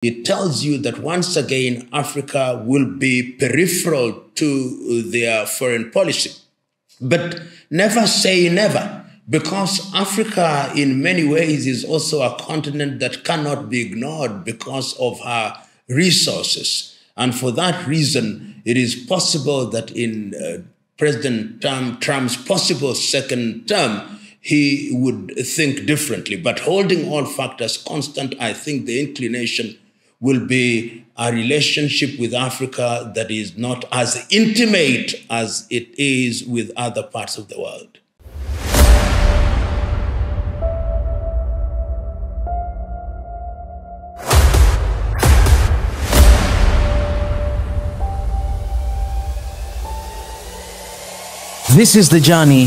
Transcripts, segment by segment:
It tells you that once again, Africa will be peripheral to their foreign policy. But never say never, because Africa in many ways is also a continent that cannot be ignored because of her resources. And for that reason, it is possible that in President Trump's possible second term, he would think differently. But holding all factors constant, I think the inclination will be a relationship with Africa that is not as intimate as it is with other parts of the world. This is the journey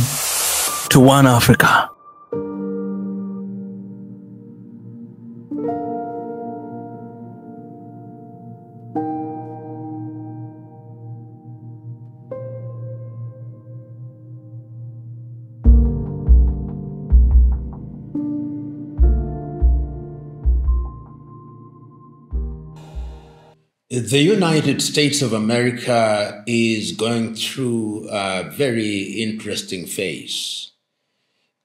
to One Africa. The United States of America is going through a very interesting phase.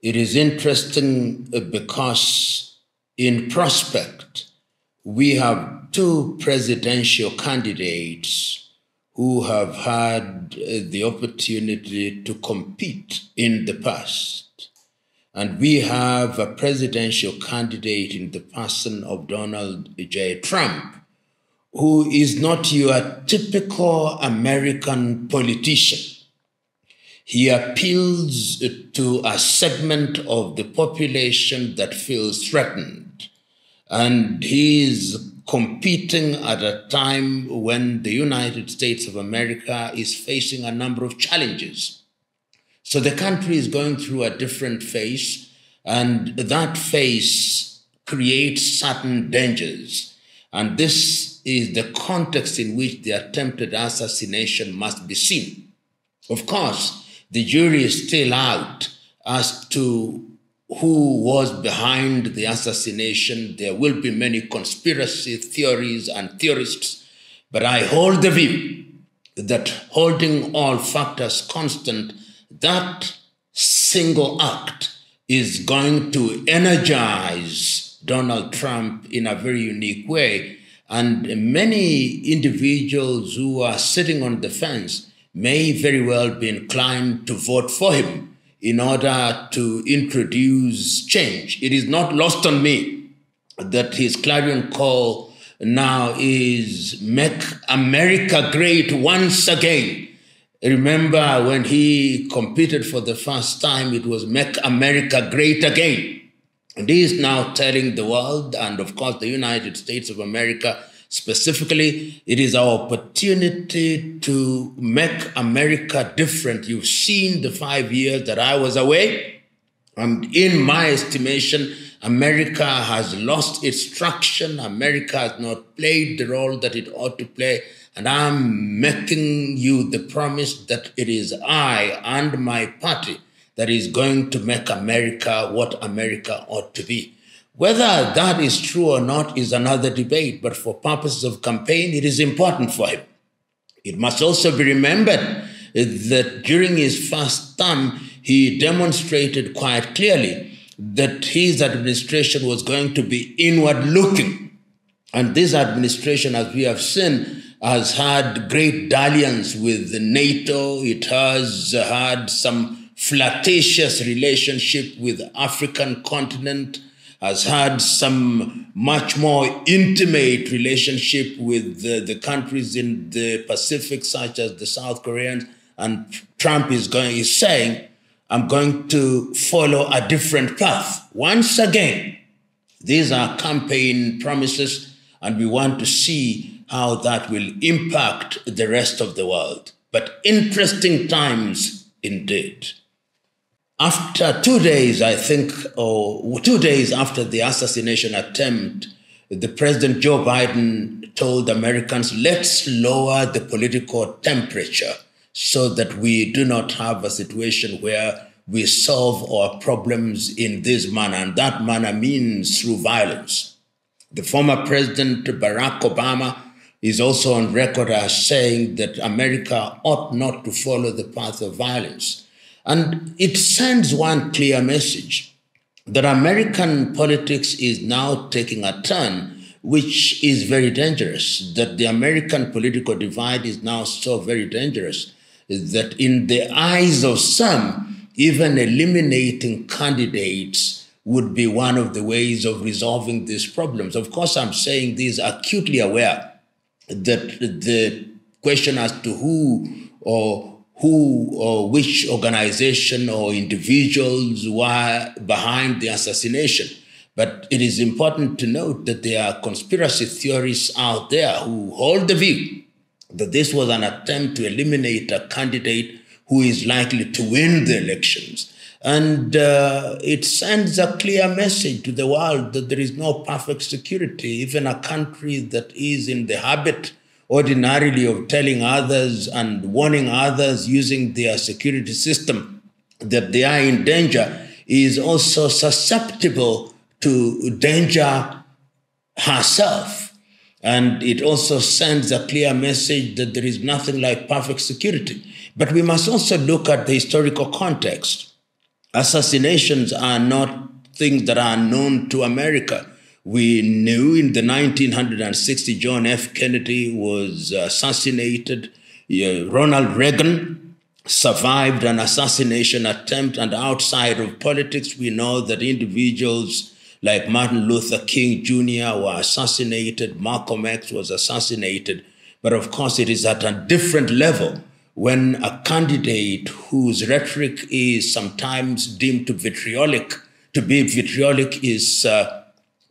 It is interesting because in prospect, we have two presidential candidates who have had the opportunity to compete in the past. And we have a presidential candidate in the person of Donald J. Trump, who is not your typical American politician. He appeals to a segment of the population that feels threatened. And he is competing at a time when the United States of America is facing a number of challenges. So the country is going through a different phase, and that phase creates certain dangers. And this is the context in which the attempted assassination must be seen. Of course, the jury is still out as to who was behind the assassination. There will be many conspiracy theories and theorists, but I hold the view that holding all factors constant, that single act is going to energize Donald Trump in a very unique way. And many individuals who are sitting on the fence may very well be inclined to vote for him in order to introduce change. It is not lost on me that his clarion call now is "Make America Great Once Again." Remember when he competed for the first time, it was "Make America Great Again." And he is now telling the world, and of course the United States of America specifically, it is our opportunity to make America different. You've seen the 5 years that I was away, and in my estimation, America has lost its traction. America has not played the role that it ought to play. And I'm making you the promise that it is I and my party that is going to make America what America ought to be. Whether that is true or not is another debate, but for purposes of campaign, it is important for him. It must also be remembered that during his first term, he demonstrated quite clearly that his administration was going to be inward-looking. And this administration, as we have seen, has had great dalliance with NATO. It has had some flirtatious relationship with the African continent, has had some much more intimate relationship with the countries in the Pacific, such as the South Koreans. And Trump is saying, I'm going to follow a different path. Once again, these are campaign promises, and we want to see how that will impact the rest of the world. But interesting times indeed. After 2 days, I think, or 2 days after the assassination attempt, the President Joe Biden told Americans, let's lower the political temperature so that we do not have a situation where we solve our problems in this manner. And that manner means through violence. The former President Barack Obama is also on record as saying that America ought not to follow the path of violence. And it sends one clear message that American politics is now taking a turn which is very dangerous, that the American political divide is now so very dangerous that in the eyes of some, even eliminating candidates would be one of the ways of resolving these problems. Of course, I'm saying this acutely aware that the question as to who or which organization or individuals were behind the assassination. But it is important to note that there are conspiracy theorists out there who hold the view that this was an attempt to eliminate a candidate who is likely to win the elections. And it sends a clear message to the world that there is no perfect security. Even a country that is in the habit ordinarily of telling others and warning others using their security system that they are in danger is also susceptible to danger herself. And it also sends a clear message that there is nothing like perfect security. But we must also look at the historical context. Assassinations are not things that are known to America. We knew in the 1960 John F. Kennedy was assassinated. Ronald Reagan survived an assassination attempt, and outside of politics, we know that individuals like Martin Luther King Jr. were assassinated, Malcolm X was assassinated. But of course, it is at a different level when a candidate whose rhetoric is sometimes deemed to be vitriolic is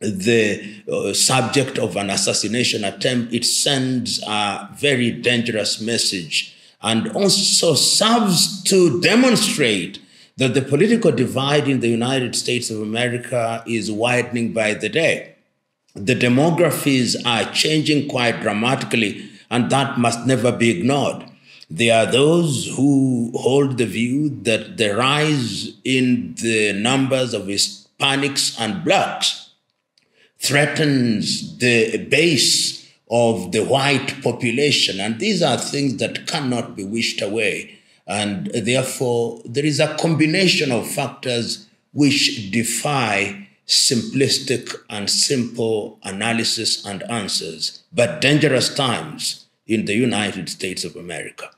the subject of an assassination attempt. It sends a very dangerous message and also serves to demonstrate that the political divide in the United States of America is widening by the day. The demographies are changing quite dramatically, and that must never be ignored. There are those who hold the view that the rise in the numbers of Hispanics and Blacks threatens the base of the white population, and these are things that cannot be wished away. And therefore, there is a combination of factors which defy simplistic and simple analysis and answers, but dangerous times in the United States of America.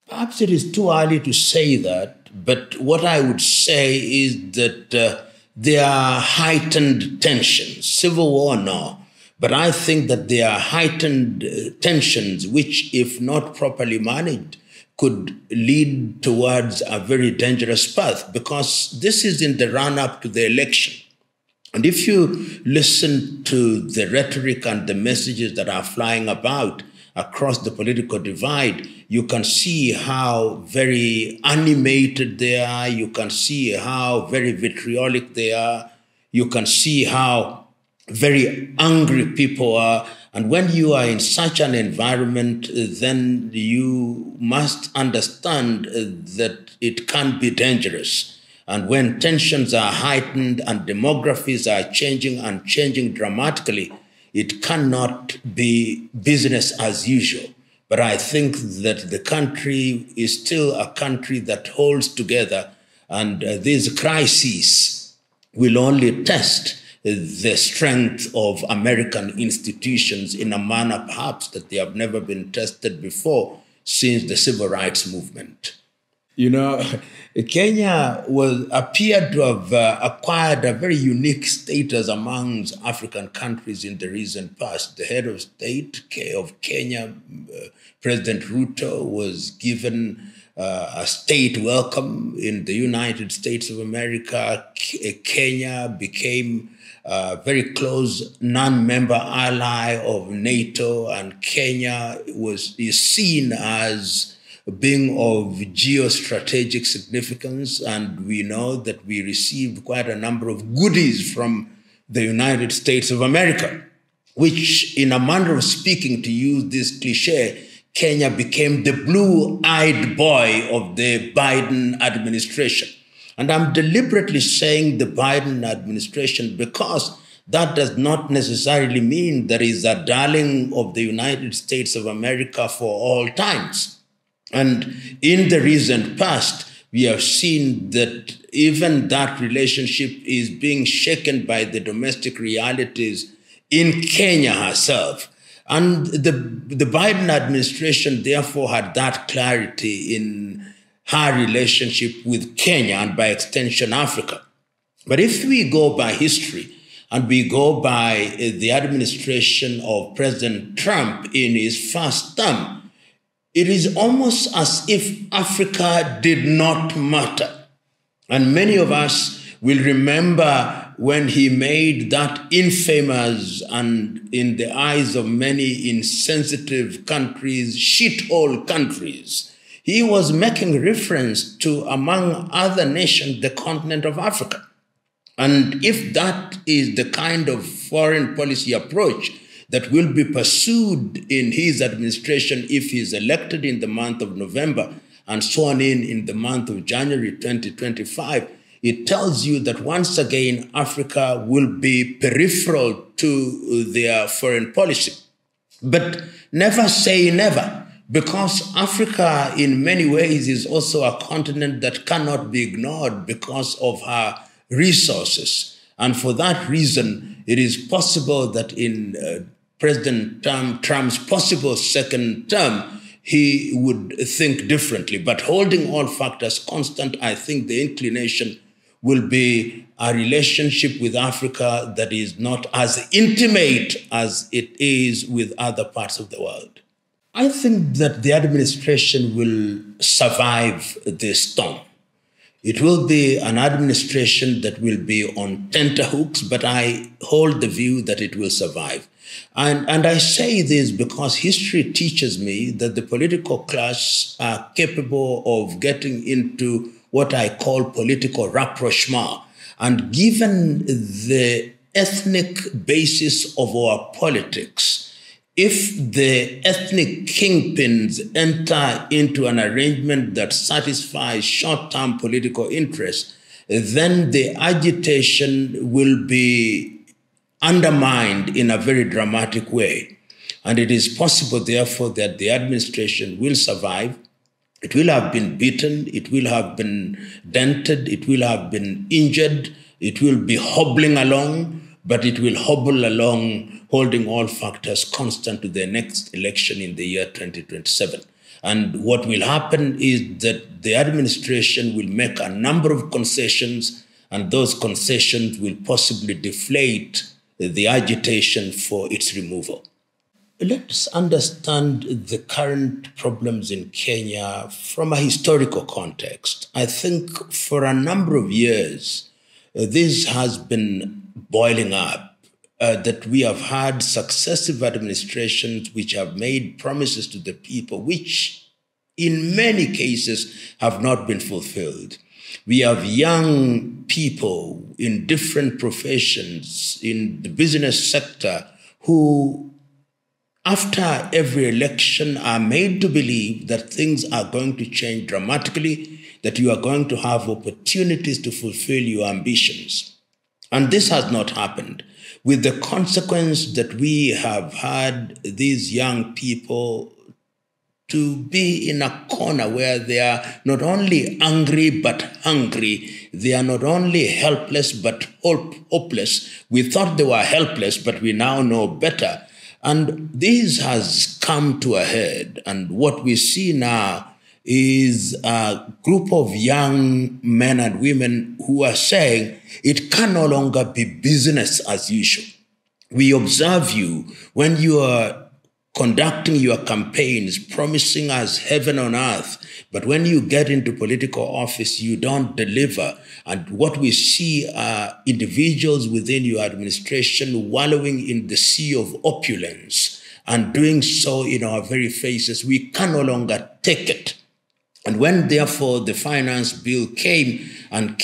Perhaps it is too early to say that, but what I would say is that there are heightened tensions, civil war, no. But I think that there are heightened tensions which, if not properly managed, could lead towards a very dangerous path, because this is in the run-up to the election. And if you listen to the rhetoric and the messages that are flying about across the political divide, you can see how very animated they are, you can see how very vitriolic they are, you can see how very angry people are. And when you are in such an environment, then you must understand that it can be dangerous. And when tensions are heightened and demographies are changing and changing dramatically, it cannot be business as usual. But I think that the country is still a country that holds together, and these crises will only test the strength of American institutions in a manner perhaps that they have never been tested before since the civil rights movement. You know, Kenya appeared to have acquired a very unique status amongst African countries in the recent past. The head of state of Kenya, President Ruto, was given a state welcome in the United States of America. Kenya became a very close non-member ally of NATO, and Kenya is seen as being of geostrategic significance, and we know that we received quite a number of goodies from the United States of America, which, in a manner of speaking, to use this cliche, Kenya became the blue-eyed boy of the Biden administration. And I'm deliberately saying the Biden administration because that does not necessarily mean that is a darling of the United States of America for all times. And in the recent past, we have seen that even that relationship is being shaken by the domestic realities in Kenya herself. And the Biden administration therefore had that clarity in her relationship with Kenya and by extension Africa. But if we go by history and we go by the administration of President Trump in his first term, it is almost as if Africa did not matter. And many of us will remember when he made that infamous and, in the eyes of many insensitive countries, shithole countries. He was making reference to, among other nations, the continent of Africa. And if that is the kind of foreign policy approach that will be pursued in his administration if he is elected in the month of November and sworn in the month of January 2025, it tells you that once again, Africa will be peripheral to their foreign policy. But never say never, because Africa in many ways is also a continent that cannot be ignored because of her resources. And for that reason, it is possible that in President Trump's possible second term, he would think differently. But holding all factors constant, I think the inclination will be a relationship with Africa that is not as intimate as it is with other parts of the world. I think that the administration will survive this storm. It will be an administration that will be on tenterhooks, but I hold the view that it will survive. And I say this because history teaches me that the political class are capable of getting into what I call political rapprochement. And given the ethnic basis of our politics, if the ethnic kingpins enter into an arrangement that satisfies short-term political interests, then the agitation will be undermined in a very dramatic way. And it is possible, therefore, that the administration will survive. It will have been beaten, it will have been dented, it will have been injured, it will be hobbling along, but it will hobble along, holding all factors constant to the next election in the year 2027. And what will happen is that the administration will make a number of concessions, and those concessions will possibly deflate the agitation for its removal. Let's understand the current problems in Kenya from a historical context. I think for a number of years, this has been boiling up, that we have had successive administrations which have made promises to the people, which in many cases have not been fulfilled. We have young people in different professions in the business sector who, after every election, are made to believe that things are going to change dramatically, that you are going to have opportunities to fulfill your ambitions. And this has not happened, with the consequence that we have had these young people to be in a corner where they are not only angry but hungry. They are not only helpless but hopeless. We thought they were helpless, but we now know better. And this has come to a head. And what we see now is a group of young men and women who are saying it can no longer be business as usual. We observe you when you are conducting your campaigns, promising us heaven on earth, but when you get into political office, you don't deliver. And what we see are individuals within your administration wallowing in the sea of opulence and doing so in our very faces. We can no longer take it. And when, therefore, the finance bill came and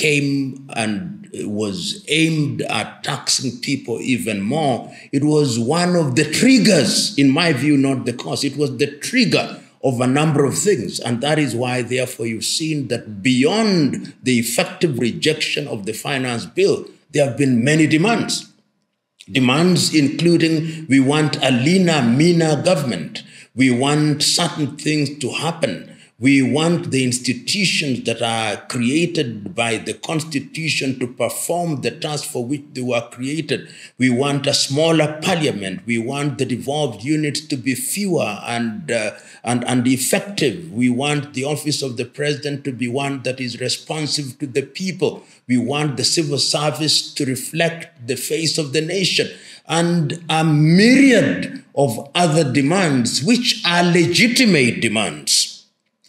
was aimed at taxing people even more, it was one of the triggers, in my view, not the cause. It was the trigger of a number of things. And that is why, therefore, you've seen that beyond the effective rejection of the finance bill, there have been many demands. Demands including we want a leaner, meaner government. We want certain things to happen. We want the institutions that are created by the Constitution to perform the task for which they were created. We want a smaller parliament. We want the devolved units to be fewer and effective. We want the office of the president to be one that is responsive to the people. We want the civil service to reflect the face of the nation, and a myriad of other demands, which are legitimate demands.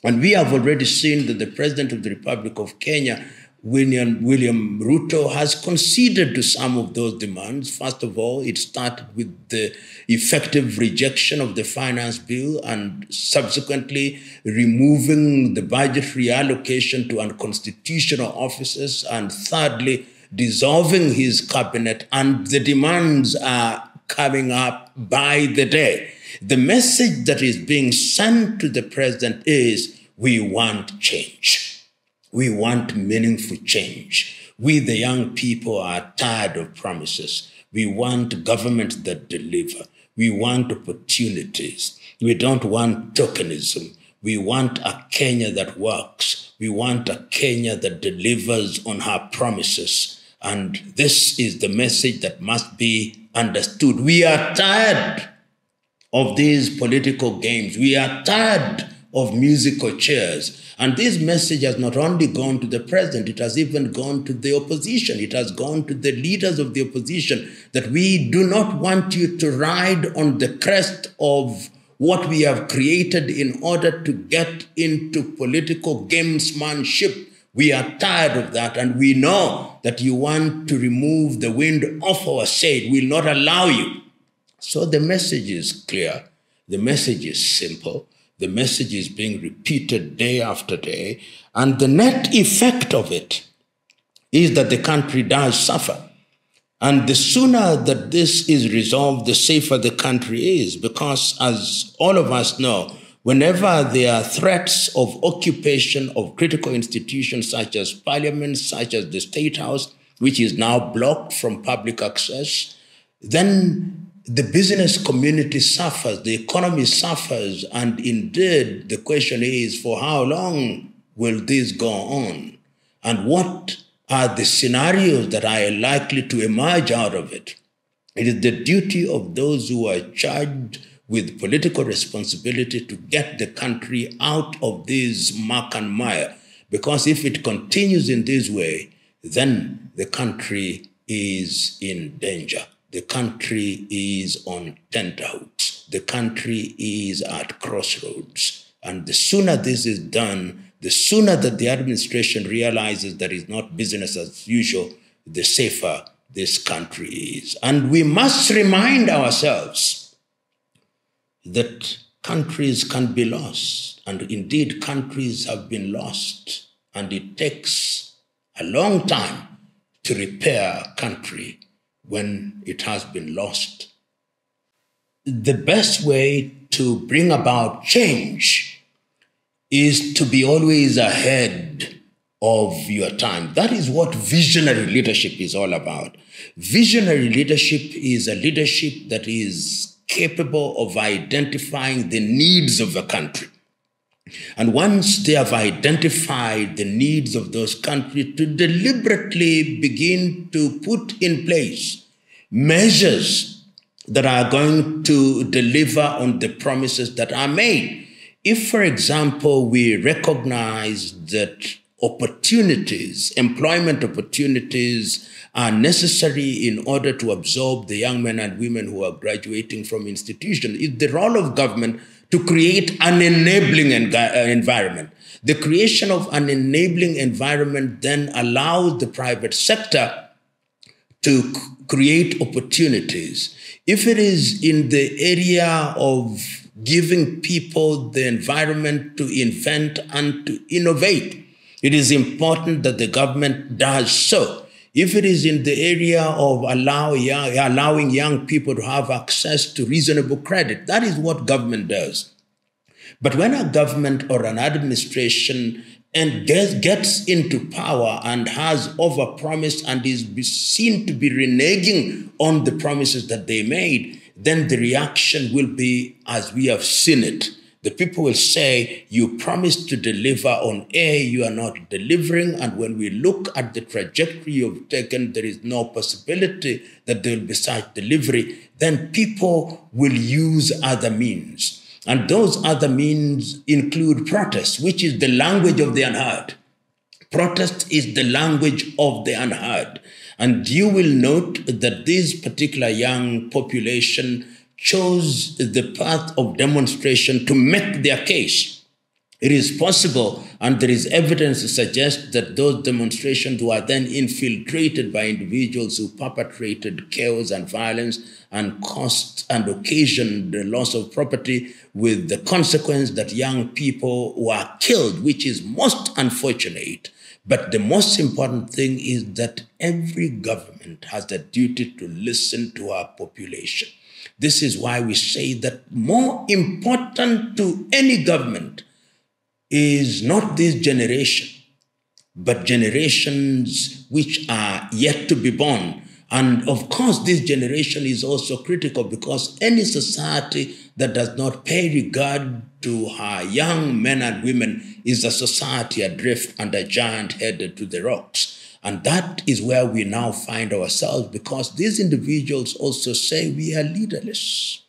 And we have already seen that the President of the Republic of Kenya, William Ruto, has conceded to some of those demands. First of all, it started with the effective rejection of the finance bill and subsequently removing the budgetary allocation to unconstitutional offices, and thirdly, dissolving his cabinet. And the demands are coming up by the day. The message that is being sent to the president is, we want change. We want meaningful change. We, the young people, are tired of promises. We want governments that deliver. We want opportunities. We don't want tokenism. We want a Kenya that works. We want a Kenya that delivers on her promises. And this is the message that must be understood. We are tired of these political games. We are tired of musical chairs. And this message has not only gone to the president, it has even gone to the opposition. It has gone to the leaders of the opposition, that we do not want you to ride on the crest of what we have created in order to get into political gamesmanship. We are tired of that, and we know that you want to remove the wind off our sail. We will not allow you. So the message is clear. The message is simple. The message is being repeated day after day. And the net effect of it is that the country does suffer. And the sooner that this is resolved, the safer the country is. Because as all of us know, whenever there are threats of occupation of critical institutions such as parliament, such as the State House, which is now blocked from public access, then the business community suffers, the economy suffers, and indeed the question is, for how long will this go on? And what are the scenarios that are likely to emerge out of it? It is the duty of those who are charged with political responsibility to get the country out of this muck and mire, because if it continues in this way, then the country is in danger. The country is on tenterhooks. The country is at crossroads. And the sooner this is done, the sooner that the administration realizes that it's not business as usual, the safer this country is. And we must remind ourselves that countries can be lost. And indeed, countries have been lost. And it takes a long time to repair a country when it has been lost. The best way to bring about change is to be always ahead of your time. That is what visionary leadership is all about. Visionary leadership is a leadership that is capable of identifying the needs of a country. And once they have identified the needs of those countries, to deliberately begin to put in place measures that are going to deliver on the promises that are made. If, for example, we recognize that opportunities, employment opportunities, are necessary in order to absorb the young men and women who are graduating from institutions, it's the role of government to create an enabling environment. The creation of an enabling environment then allows the private sector to create opportunities. If it is in the area of giving people the environment to invent and to innovate, it is important that the government does so. If it is in the area of allowing young people to have access to reasonable credit, that is what government does. But when a government or an administration and gets into power and has overpromised and is seen to be reneging on the promises that they made, then the reaction will be as we have seen it. The people will say, you promised to deliver on A, you are not delivering. And when we look at the trajectory you've taken, there is no possibility that there will be such delivery. Then people will use other means. And those other means include protest, which is the language of the unheard. Protest is the language of the unheard. And you will note that this particular young population chose the path of demonstration to make their case. It is possible, and there is evidence to suggest that those demonstrations were then infiltrated by individuals who perpetrated chaos and violence and caused and occasioned the loss of property, with the consequence that young people were killed, which is most unfortunate. But the most important thing is that every government has the duty to listen to our population. This is why we say that more important to any government is not this generation, but generations which are yet to be born. And of course, this generation is also critical, because any society that does not pay regard to her young men and women is a society adrift and a giant headed to the rocks. And that is where we now find ourselves, because these individuals also say we are leaderless,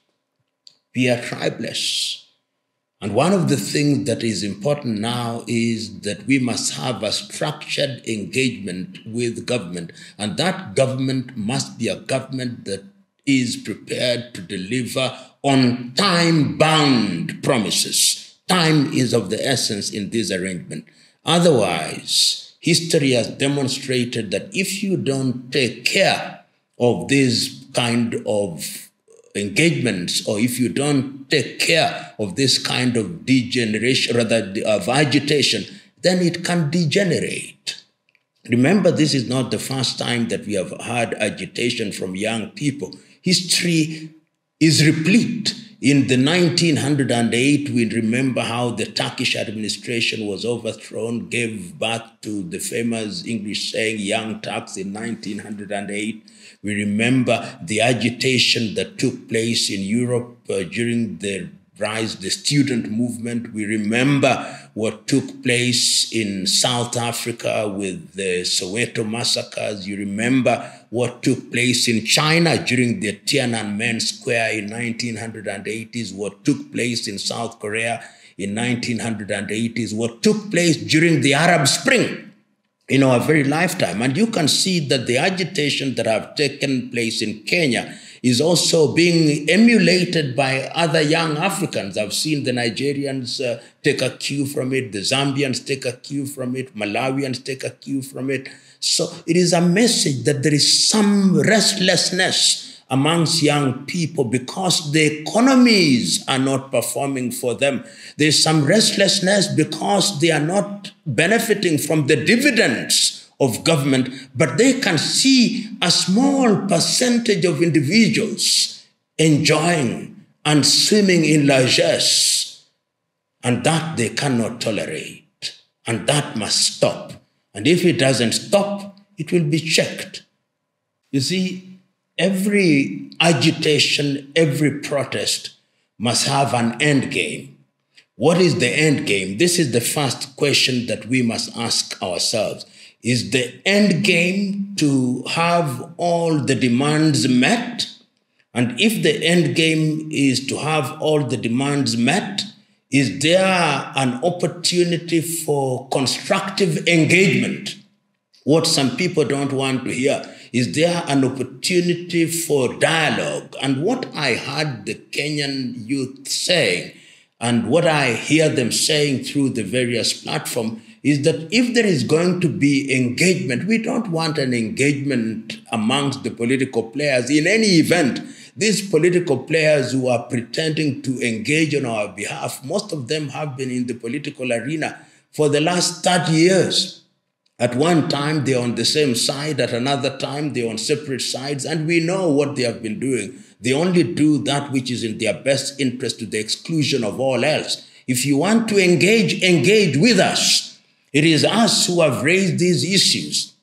we are tribeless. And one of the things that is important now is that we must have a structured engagement with government. And that government must be a government that is prepared to deliver on time-bound promises. Time is of the essence in this arrangement. Otherwise, history has demonstrated that if you don't take care of this kind of engagements, or if you don't take care of this kind of degeneration, rather of agitation, then it can degenerate. Remember, this is not the first time that we have had agitation from young people. History is replete. In the 1908, we remember how the Turkish administration was overthrown, gave birth to the famous English saying, Young Turks, in 1908. We remember the agitation that took place in Europe during the rise, the student movement. We remember what took place in South Africa with the Soweto massacres. You remember what took place in China during the Tiananmen Square in 1980s, what took place in South Korea in 1980s, what took place during the Arab Spring in our very lifetime. And you can see that the agitation that have taken place in Kenya is also being emulated by other young Africans. I've seen the Nigerians take a cue from it, the Zambians take a cue from it, Malawians take a cue from it. So it is a message that there is some restlessness amongst young people because the economies are not performing for them. There's some restlessness because they are not benefiting from the dividends of government, but they can see a small percentage of individuals enjoying and swimming in largesse, and that they cannot tolerate, and that must stop. And if it doesn't stop, it will be checked. You see, every agitation, every protest must have an end game. What is the end game? This is the first question that we must ask ourselves. Is the end game to have all the demands met? And if the end game is to have all the demands met, is there an opportunity for constructive engagement? What some people don't want to hear. Is there an opportunity for dialogue? And what I heard the Kenyan youth saying, and what I hear them saying through the various platforms, is that if there is going to be engagement, we don't want an engagement amongst the political players in any event. These political players who are pretending to engage on our behalf, most of them have been in the political arena for the last 30 years. At one time, they're on the same side. At another time, they're on separate sides. And we know what they have been doing. They only do that which is in their best interest to the exclusion of all else. If you want to engage, engage with us. It is us who have raised these issues,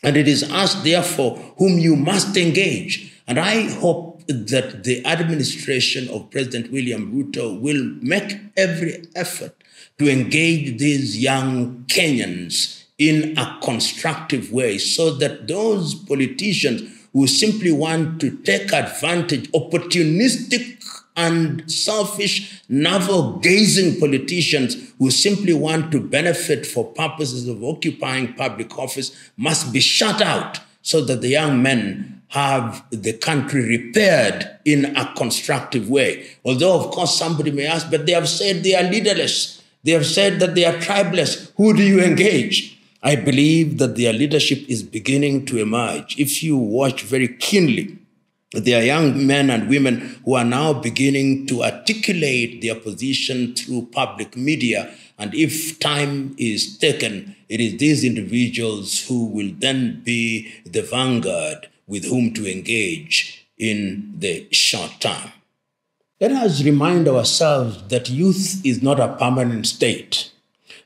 and it is us, therefore, whom you must engage. And I hope that the administration of President William Ruto will make every effort to engage these young Kenyans in a constructive way, so that those politicians who simply want to take advantage, opportunistic and selfish, navel-gazing politicians who simply want to benefit for purposes of occupying public office must be shut out, so that the young men have the country repaired in a constructive way. Although, of course, somebody may ask, but they have said they are leaderless. They have said that they are tribeless. Who do you engage? I believe that their leadership is beginning to emerge. If you watch very keenly, there are young men and women who are now beginning to articulate their position through public media. And if time is taken, it is these individuals who will then be the vanguard with whom to engage in the short term. Let us remind ourselves that youth is not a permanent state.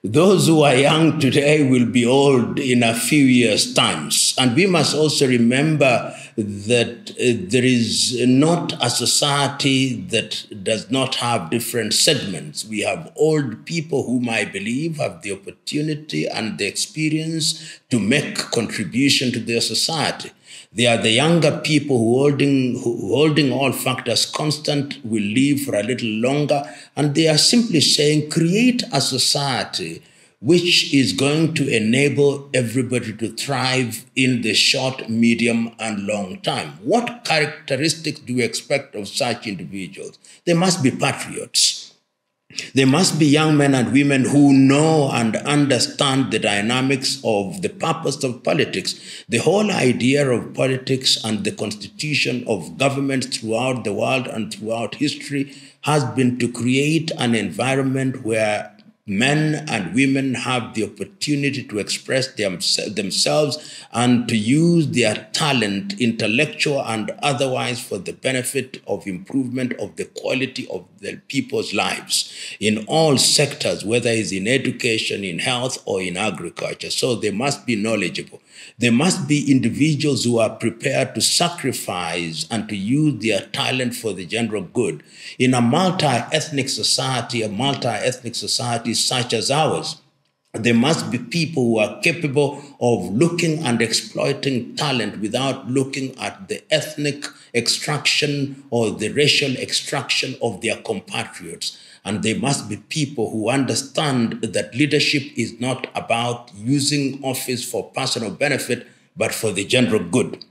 Those who are young today will be old in a few years' time. And we must also remember that there is not a society that does not have different segments. We have old people whom I believe have the opportunity and the experience to make contribution to their society. They are the younger people who, holding all factors constant, will live for a little longer, and they are simply saying, create a society which is going to enable everybody to thrive in the short, medium, and long time. What characteristics do you expect of such individuals? They must be patriots. They must be young men and women who know and understand the dynamics of the purpose of politics. The whole idea of politics and the constitution of governments throughout the world and throughout history has been to create an environment where men and women have the opportunity to express themselves and to use their talent, intellectual and otherwise, for the benefit of improvement of the quality of the people's lives in all sectors, whether it's in education, in health, or in agriculture. So they must be knowledgeable. There must be individuals who are prepared to sacrifice and to use their talent for the general good. In a multi-ethnic society, such as ours, there must be people who are capable of looking and exploiting talent without looking at the ethnic extraction or the racial extraction of their compatriots. And they must be people who understand that leadership is not about using office for personal benefit, but for the general good.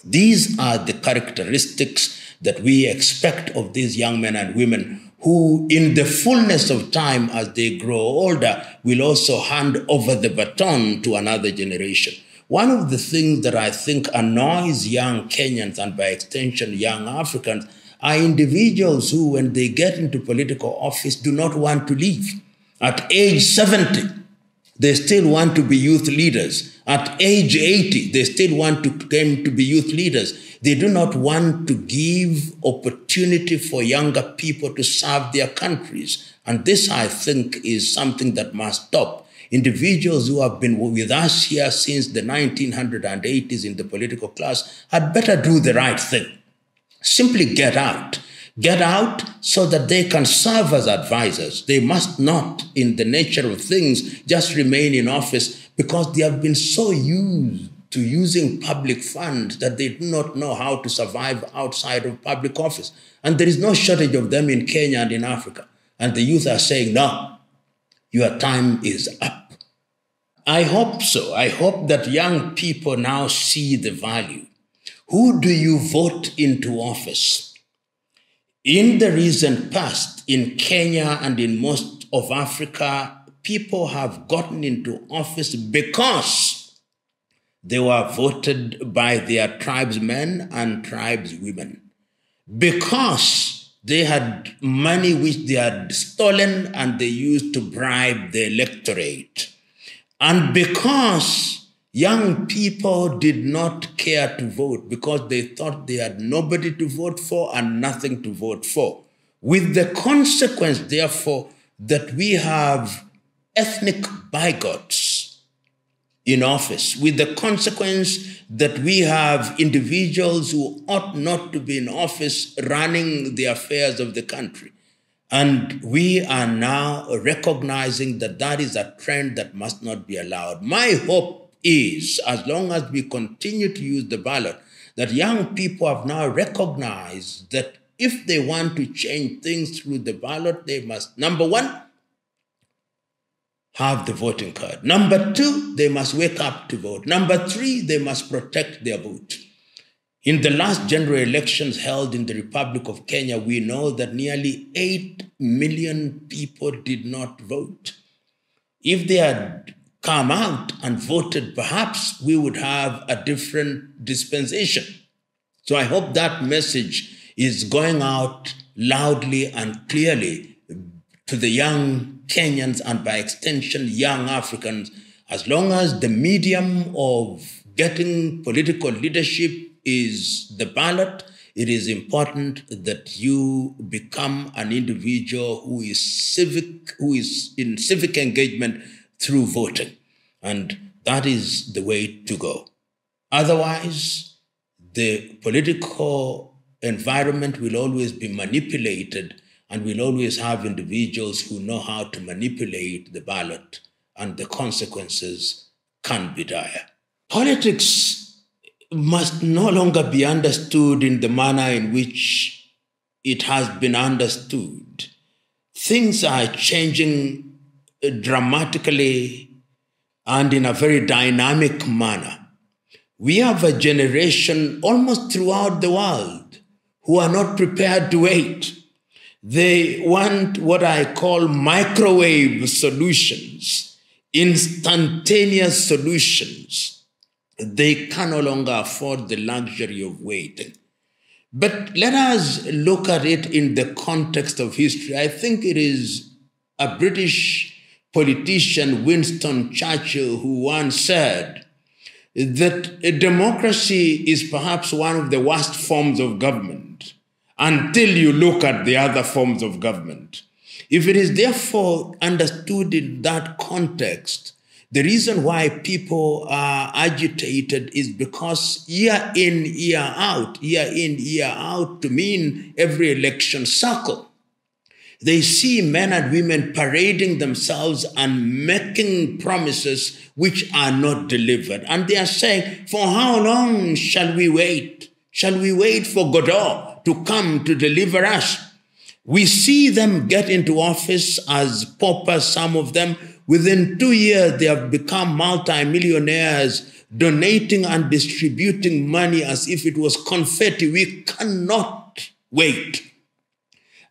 These are the characteristics that we expect of these young men and women who, in the fullness of time, as they grow older, will also hand over the baton to another generation. One of the things that I think annoys young Kenyans, and by extension young Africans, are individuals who, when they get into political office, do not want to leave. At age 70, they still want to be youth leaders. At age 80, they still want to claim to be youth leaders. They do not want to give opportunity for younger people to serve their countries. And this, I think, is something that must stop. Individuals who have been with us here since the 1980s in the political class had better do the right thing. Simply get out. Get out so that they can serve as advisors. They must not, in the nature of things, just remain in office because they have been so used to using public funds that they do not know how to survive outside of public office. And there is no shortage of them in Kenya and in Africa. And the youth are saying, no, your time is up. I hope so. I hope that young people now see the value. Who do you vote into office? In the recent past, in Kenya and in most of Africa, people have gotten into office because they were voted by their tribesmen and tribeswomen, because they had money which they had stolen and they used to bribe the electorate, and because young people did not care to vote because they thought they had nobody to vote for and nothing to vote for. With the consequence, therefore, that we have ethnic bigots in office, with the consequence that we have individuals who ought not to be in office running the affairs of the country. And we are now recognizing that that is a trend that must not be allowed. My hope is, as long as we continue to use the ballot, that young people have now recognized that if they want to change things through the ballot, they must, number one, have the voting card. Number two, they must wake up to vote. Number three, they must protect their vote. In the last general elections held in the Republic of Kenya, we know that nearly 8 million people did not vote. If they had come out and voted, perhaps we would have a different dispensation. So I hope that message is going out loudly and clearly to the young Kenyans and by extension, young Africans. As long as the medium of getting political leadership is the ballot, it is important that you become an individual who is in civic engagement through voting. And that is the way to go. Otherwise, the political environment will always be manipulated, and we'll always have individuals who know how to manipulate the ballot, and the consequences can be dire. Politics must no longer be understood in the manner in which it has been understood. Things are changing dramatically and in a very dynamic manner. We have a generation almost throughout the world who are not prepared to wait. They want what I call microwave solutions, instantaneous solutions. They can no longer afford the luxury of waiting. But let us look at it in the context of history. I think it is a British politician, Winston Churchill, who once said that a democracy is perhaps one of the worst forms of government until you look at the other forms of government. If it is therefore understood in that context, the reason why people are agitated is because year in, year out to mean every election cycle, they see men and women parading themselves and making promises which are not delivered. And they are saying, for how long shall we wait? Shall we wait for Godot to come to deliver us? We see them get into office as paupers, some of them. Within 2 years, they have become multimillionaires, donating and distributing money as if it was confetti. We cannot wait.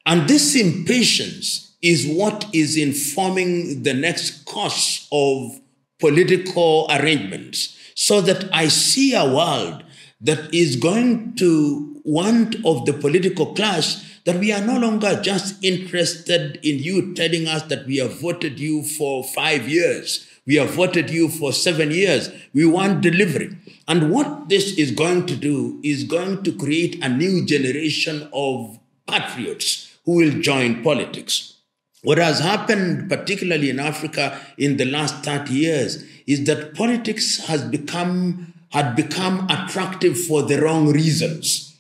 And this impatience is what is informing the next course of political arrangements, so that I see a world that is going to want of the political class that we are no longer just interested in you telling us that we have voted you for 5 years, we have voted you for 7 years. We want delivery. And what this is going to do is going to create a new generation of patriots who will join politics. What has happened, particularly in Africa in the last 30 years, is that politics had become attractive for the wrong reasons.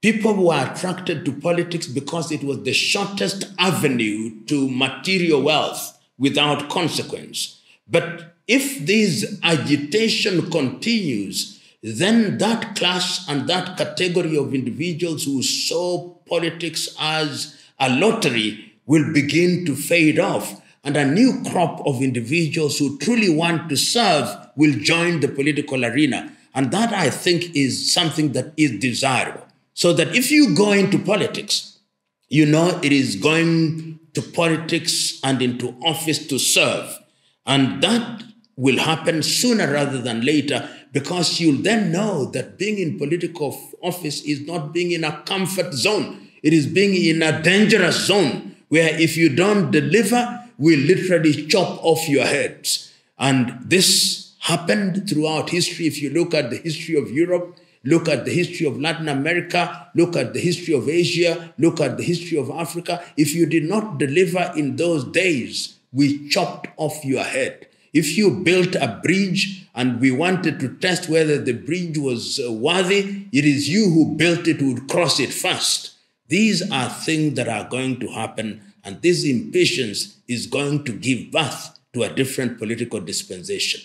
People were attracted to politics because it was the shortest avenue to material wealth without consequence. But if this agitation continues, then that class and that category of individuals who saw politics as a lottery will begin to fade off, and a new crop of individuals who truly want to serve will join the political arena. And that, I think, is something that is desirable. So that if you go into politics, you know it is going to politics and into office to serve. And that will happen sooner rather than later, because you'll then know that being in political office is not being in a comfort zone. It is being in a dangerous zone where if you don't deliver, we'll literally chop off your heads. And this happened throughout history. If you look at the history of Europe, look at the history of Latin America, look at the history of Asia, look at the history of Africa. If you did not deliver in those days, we chopped off your head. If you built a bridge and we wanted to test whether the bridge was worthy, it is you who built it who would cross it first. These are things that are going to happen, and this impatience is going to give birth to a different political dispensation.